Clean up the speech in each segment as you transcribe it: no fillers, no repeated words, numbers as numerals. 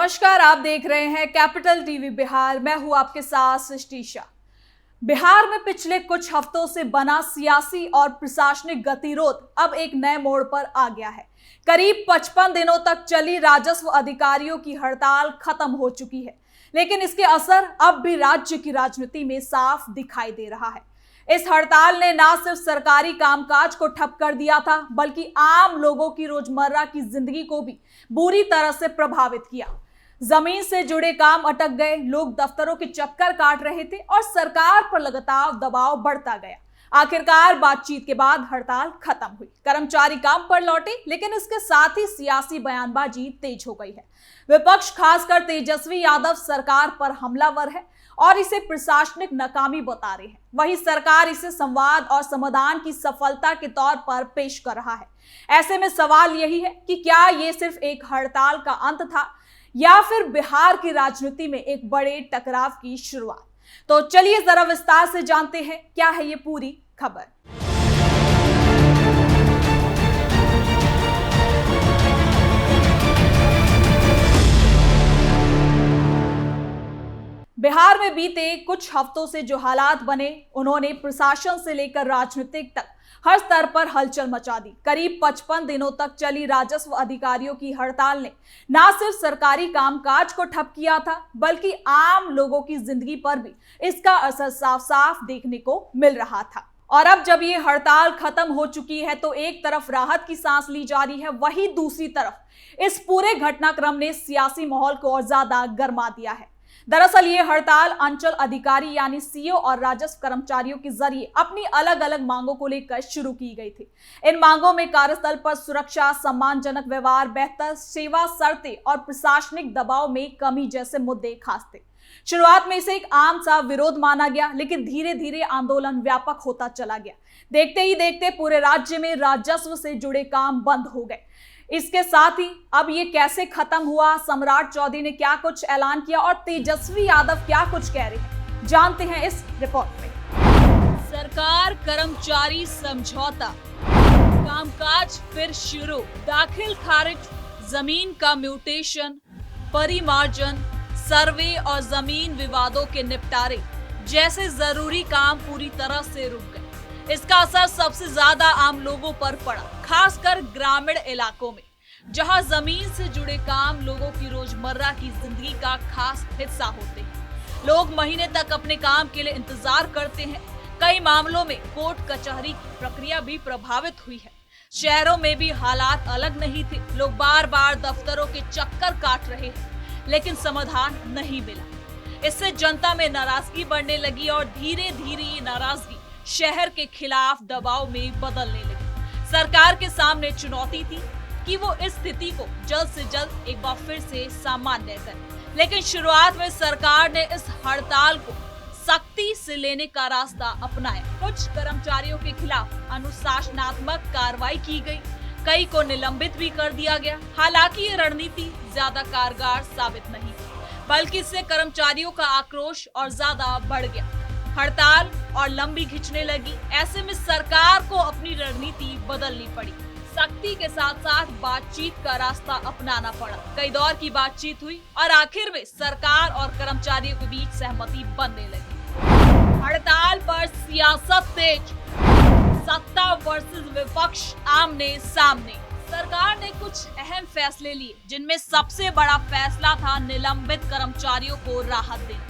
नमस्कार, आप देख रहे हैं कैपिटल टीवी बिहार। मैं हूं आपके साथ सृष्टि शाह। बिहार में पिछले कुछ हफ्तों से बना सियासी और प्रशासनिक गतिरोध अब एक नए मोड़ पर आ गया है। करीब 55 दिनों तक चली राजस्व अधिकारियों की हड़ताल खत्म हो चुकी है, लेकिन इसके असर अब भी राज्य की राजनीति में साफ दिखाई दे रहा है। इस हड़ताल ने न सिर्फ सरकारी कामकाज को ठप कर दिया था, बल्कि आम लोगों की रोजमर्रा की जिंदगी को भी बुरी तरह से प्रभावित किया। जमीन से जुड़े काम अटक गए, लोग दफ्तरों के चक्कर काट रहे थे और सरकार पर लगातार दबाव बढ़ता गया। आखिरकार बातचीत के बाद हड़ताल खत्म हुई, कर्मचारी काम पर लौटे, लेकिन इसके साथ ही सियासी बयानबाजी तेज हो गई है। विपक्ष, खासकर तेजस्वी यादव, सरकार पर हमलावर है और इसे प्रशासनिक नाकामी बता रहे हैं। वहीं सरकार इसे संवाद और समाधान की सफलता के तौर पर पेश कर रहा है। ऐसे में सवाल यही है कि क्या ये सिर्फ एक हड़ताल का अंत था या फिर बिहार की राजनीति में एक बड़े टकराव की शुरुआत। तो चलिए जरा विस्तार से जानते हैं क्या है ये पूरी खबर। बिहार में बीते कुछ हफ्तों से जो हालात बने, उन्होंने प्रशासन से लेकर राजनीतिक तक हर स्तर पर हलचल मचा दी। करीब 55 दिनों तक चली राजस्व अधिकारियों की हड़ताल ने न सिर्फ सरकारी कामकाज को ठप किया था, बल्कि आम लोगों की जिंदगी पर भी इसका असर साफ साफ देखने को मिल रहा था। और अब जब ये हड़ताल खत्म हो चुकी है तो एक तरफ राहत की सांस ली जा रही है, वहीं दूसरी तरफ इस पूरे घटनाक्रम ने सियासी माहौल को और ज्यादा गर्मा दिया है। दरअसल ये हड़ताल अंचल अधिकारी यानी सीओ और राजस्व कर्मचारियों के जरिए अपनी अलग अलग मांगों को लेकर शुरू की गई थी। इन मांगों में कार्यस्थल पर सुरक्षा, सम्मानजनक व्यवहार, बेहतर सेवा शर्तें और प्रशासनिक दबाव में कमी जैसे मुद्दे खास थे। शुरुआत में इसे एक आम सा विरोध माना गया, लेकिन धीरे धीरे आंदोलन व्यापक होता चला गया। देखते ही देखते पूरे राज्य में राजस्व से जुड़े काम बंद हो गए। इसके साथ ही अब ये कैसे खत्म हुआ, सम्राट चौधरी ने क्या कुछ ऐलान किया और तेजस्वी यादव क्या कुछ कह रहे हैं, जानते हैं इस रिपोर्ट में। सरकार कर्मचारी समझौता, कामकाज फिर शुरू, दाखिल खारिज, जमीन का म्यूटेशन, परिमार्जन, सर्वे और जमीन विवादों के निपटारे जैसे जरूरी काम पूरी तरह से रुक गए। इसका असर सबसे ज्यादा आम लोगों पर पड़ा, खासकर ग्रामीण इलाकों में, जहां जमीन से जुड़े काम लोगों की रोजमर्रा की जिंदगी का खास हिस्सा होते हैं। लोग महीने तक अपने काम के लिए इंतजार करते हैं। कई मामलों में कोर्ट कचहरी की प्रक्रिया भी प्रभावित हुई है। शहरों में भी हालात अलग नहीं थे। लोग बार बार दफ्तरों के चक्कर काट रहे हैं, लेकिन समाधान नहीं मिला। इससे जनता में नाराजगी बढ़ने लगी और धीरे धीरे ये नाराजगी शहर के खिलाफ दबाव में बदलने लगी। सरकार के सामने चुनौती थी कि वो इस स्थिति को जल्द से जल्द एक बार फिर से सामान्य करे। लेकिन शुरुआत में सरकार ने इस हड़ताल को सख्ती से लेने का रास्ता अपनाया। कुछ कर्मचारियों के खिलाफ अनुशासनात्मक कार्रवाई की गई, कई को निलंबित भी कर दिया गया। हालांकि ये रणनीति ज्यादा कारगर साबित नहीं, बल्कि इससे कर्मचारियों का आक्रोश और ज्यादा बढ़ गया। हड़ताल और लंबी खिंचने लगी। ऐसे में सरकार को अपनी रणनीति बदलनी पड़ी। सख्ती के साथ साथ बातचीत का रास्ता अपनाना पड़ा। कई दौर की बातचीत हुई और आखिर में सरकार और कर्मचारियों के बीच सहमति बनने लगी। हड़ताल पर सियासत तेज, सत्ता वर्सेस विपक्ष आमने सामने। सरकार ने कुछ अहम फैसले लिए, जिनमें सबसे बड़ा फैसला था निलंबित कर्मचारियों को राहत देना।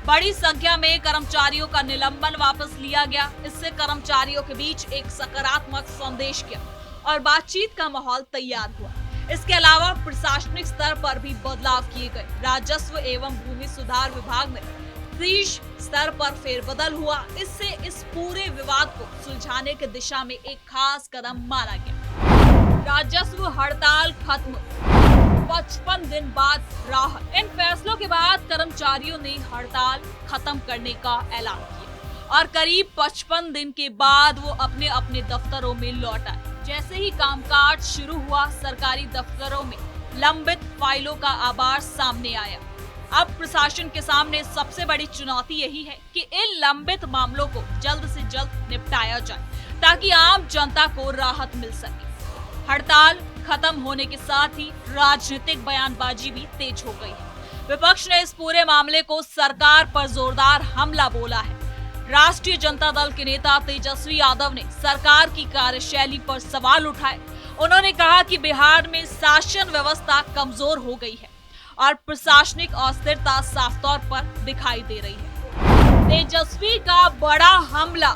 बड़ी संख्या में कर्मचारियों का निलंबन वापस लिया गया। इससे कर्मचारियों के बीच एक सकारात्मक संदेश गया और बातचीत का माहौल तैयार हुआ। इसके अलावा प्रशासनिक स्तर पर भी बदलाव किए गए। राजस्व एवं भूमि सुधार विभाग में शीर्ष स्तर पर फेरबदल हुआ। इससे इस पूरे विवाद को सुलझाने की दिशा में एक खास कदम माना गया। राजस्व हड़ताल खत्म, 55 दिन बाद राहत। इन फैसलों के बाद कर्मचारियों ने हड़ताल खत्म करने का ऐलान किया और करीब 55 दिन के बाद वो अपने अपने दफ्तरों में लौट आए। जैसे ही कामकाज शुरू हुआ, सरकारी दफ्तरों में लंबित फाइलों का आभार सामने आया। अब प्रशासन के सामने सबसे बड़ी चुनौती यही है कि इन लंबित मामलों को जल्द से जल्द निपटाया जाए, ताकि आम जनता को राहत मिल सके। हड़ताल खत्म होने के साथ ही राजनीतिक बयानबाजी भी तेज हो गई है। विपक्ष ने इस पूरे मामले को सरकार पर जोरदार हमला बोला है। राष्ट्रीय जनता दल के नेता तेजस्वी यादव ने सरकार की कार्यशैली पर सवाल उठाए। उन्होंने कहा कि बिहार में शासन व्यवस्था कमजोर हो गई है और प्रशासनिक अस्थिरता साफ तौर पर दिखाई दे रही है। तेजस्वी का बड़ा हमला,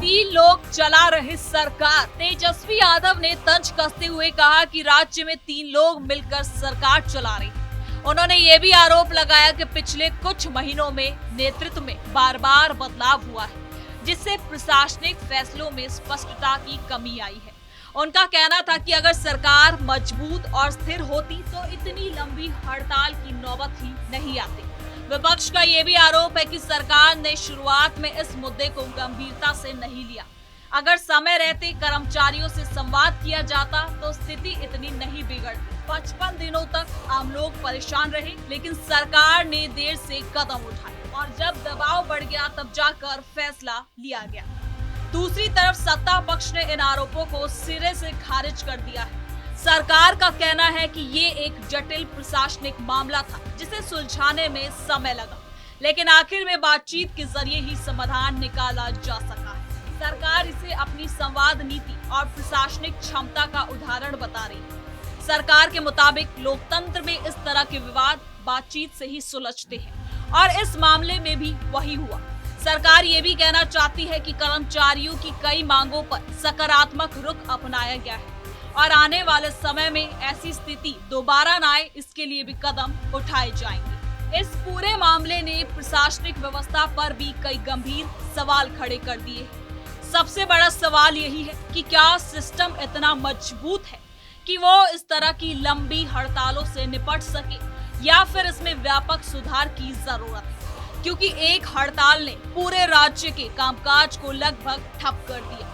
3 लोग चला रहे सरकार। तेजस्वी यादव ने तंज कसते हुए कहा कि राज्य में 3 लोग मिलकर सरकार चला रहे हैं। उन्होंने ये भी आरोप लगाया कि पिछले कुछ महीनों में नेतृत्व में बार बार बदलाव हुआ है, जिससे प्रशासनिक फैसलों में स्पष्टता की कमी आई है। उनका कहना था कि अगर सरकार मजबूत और स्थिर होती तो इतनी लंबी हड़ताल की नौबत ही नहीं आती। विपक्ष का ये भी आरोप है कि सरकार ने शुरुआत में इस मुद्दे को गंभीरता से नहीं लिया। अगर समय रहते कर्मचारियों से संवाद किया जाता तो स्थिति इतनी नहीं बिगड़ती। 55 दिनों तक आम लोग परेशान रहे, लेकिन सरकार ने देर से कदम उठाए और जब दबाव बढ़ गया तब जाकर फैसला लिया गया। दूसरी तरफ सत्ता पक्ष ने इन आरोपों को सिरे से खारिज कर दिया है। सरकार का कहना है कि ये एक जटिल प्रशासनिक मामला था जिसे सुलझाने में समय लगा, लेकिन आखिर में बातचीत के जरिए ही समाधान निकाला जा सका है। सरकार इसे अपनी संवाद नीति और प्रशासनिक क्षमता का उदाहरण बता रही है। सरकार के मुताबिक लोकतंत्र में इस तरह के विवाद बातचीत से ही सुलझते हैं और इस मामले में भी वही हुआ। सरकार ये भी कहना चाहती है कि कर्मचारियों की कई मांगों पर सकारात्मक रुख अपनाया गया है और आने वाले समय में ऐसी स्थिति दोबारा न आए, इसके लिए भी कदम उठाए जाएंगे। इस पूरे मामले ने प्रशासनिक व्यवस्था पर भी कई गंभीर सवाल खड़े कर दिए हैं। सबसे बड़ा सवाल यही है कि क्या सिस्टम इतना मजबूत है कि वो इस तरह की लंबी हड़तालों से निपट सके, या फिर इसमें व्यापक सुधार की जरूरत है, क्योंकि एक हड़ताल ने पूरे राज्य के कामकाज को लगभग ठप कर दिया।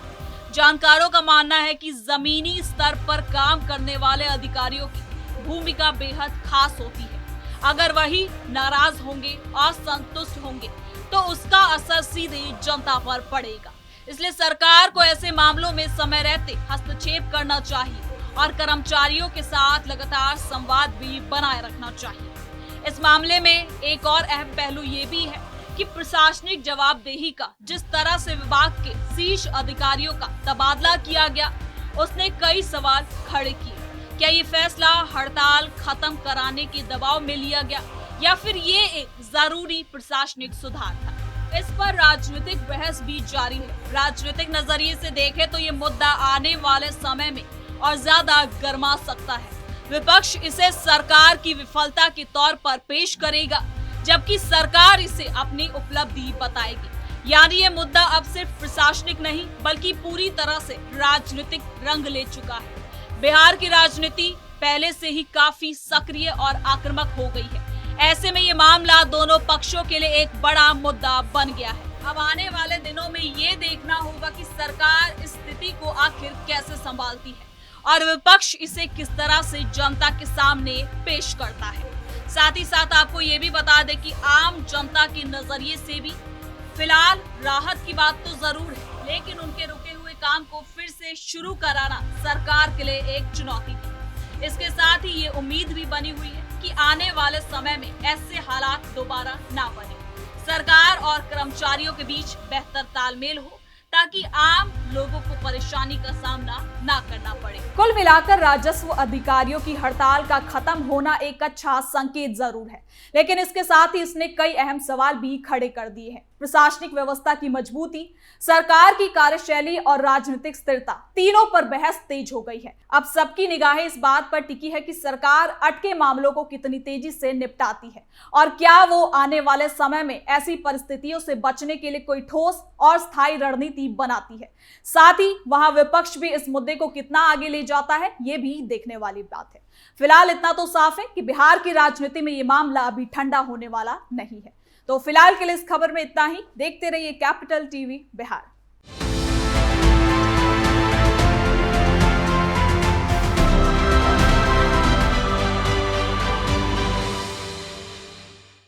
जानकारों का मानना है कि जमीनी स्तर पर काम करने वाले अधिकारियों की भूमिका बेहद खास होती है। अगर वही नाराज होंगे, असंतुष्ट होंगे, तो उसका असर सीधे जनता पर पड़ेगा। इसलिए सरकार को ऐसे मामलों में समय रहते हस्तक्षेप करना चाहिए और कर्मचारियों के साथ लगातार संवाद भी बनाए रखना चाहिए। इस मामले में एक और अहम पहलू ये भी है कि प्रशासनिक जवाबदेही का जिस तरह से विभाग के शीर्ष अधिकारियों का तबादला किया गया, उसने कई सवाल खड़े किए। क्या ये फैसला हड़ताल खत्म कराने के दबाव में लिया गया, या फिर ये एक जरूरी प्रशासनिक सुधार था? इस पर राजनीतिक बहस भी जारी है। राजनीतिक नजरिए से देखें तो ये मुद्दा आने वाले समय में और ज्यादा गर्मा सकता है। विपक्ष इसे सरकार की विफलता के तौर पर पेश करेगा, जबकि सरकार इसे अपनी उपलब्धि बताएगी। यानी ये मुद्दा अब सिर्फ प्रशासनिक नहीं बल्कि पूरी तरह से राजनीतिक रंग ले चुका है। बिहार की राजनीति पहले से ही काफी सक्रिय और आक्रामक हो गई है। ऐसे में ये मामला दोनों पक्षों के लिए एक बड़ा मुद्दा बन गया है। अब आने वाले दिनों में ये देखना होगा कि सरकार इस स्थिति को आखिर कैसे संभालती है और विपक्ष इसे किस तरह से जनता के सामने पेश करता है। साथ ही साथ आपको ये भी बता दें कि आम जनता के नजरिए से भी फिलहाल राहत की बात तो जरूर है, लेकिन उनके रुके हुए काम को फिर से शुरू कराना सरकार के लिए एक चुनौती थी। इसके साथ ही ये उम्मीद भी बनी हुई है कि आने वाले समय में ऐसे हालात दोबारा ना बने। सरकार और कर्मचारियों के बीच बेहतर तालमेल हो ताकि आम लोगों को परेशानी का सामना ना करना पड़े। कुल मिलाकर राजस्व अधिकारियों की हड़ताल का खत्म होना एक अच्छा संकेत जरूर है, लेकिन इसके साथ ही इसने कई अहम सवाल भी खड़े कर दिए हैं। प्रशासनिक व्यवस्था की मजबूती, सरकार की कार्यशैली और राजनीतिक स्थिरता, तीनों पर बहस तेज हो गई है। अब सबकी निगाहें इस बात पर टिकी है कि सरकार अटके मामलों को कितनी तेजी से निपटाती है और क्या वो आने वाले समय में ऐसी परिस्थितियों से बचने के लिए कोई ठोस और स्थायी रणनीति बनाती है। साथ ही वहां विपक्ष भी इस मुद्दे को कितना आगे ले जाता है, ये भी देखने वाली बात है। फिलहाल इतना तो साफ है कि बिहार की राजनीति में ये मामला अभी ठंडा होने वाला नहीं है। तो फिलहाल के लिए इस खबर में इतना ही। देखते रहिए कैपिटल टीवी बिहार।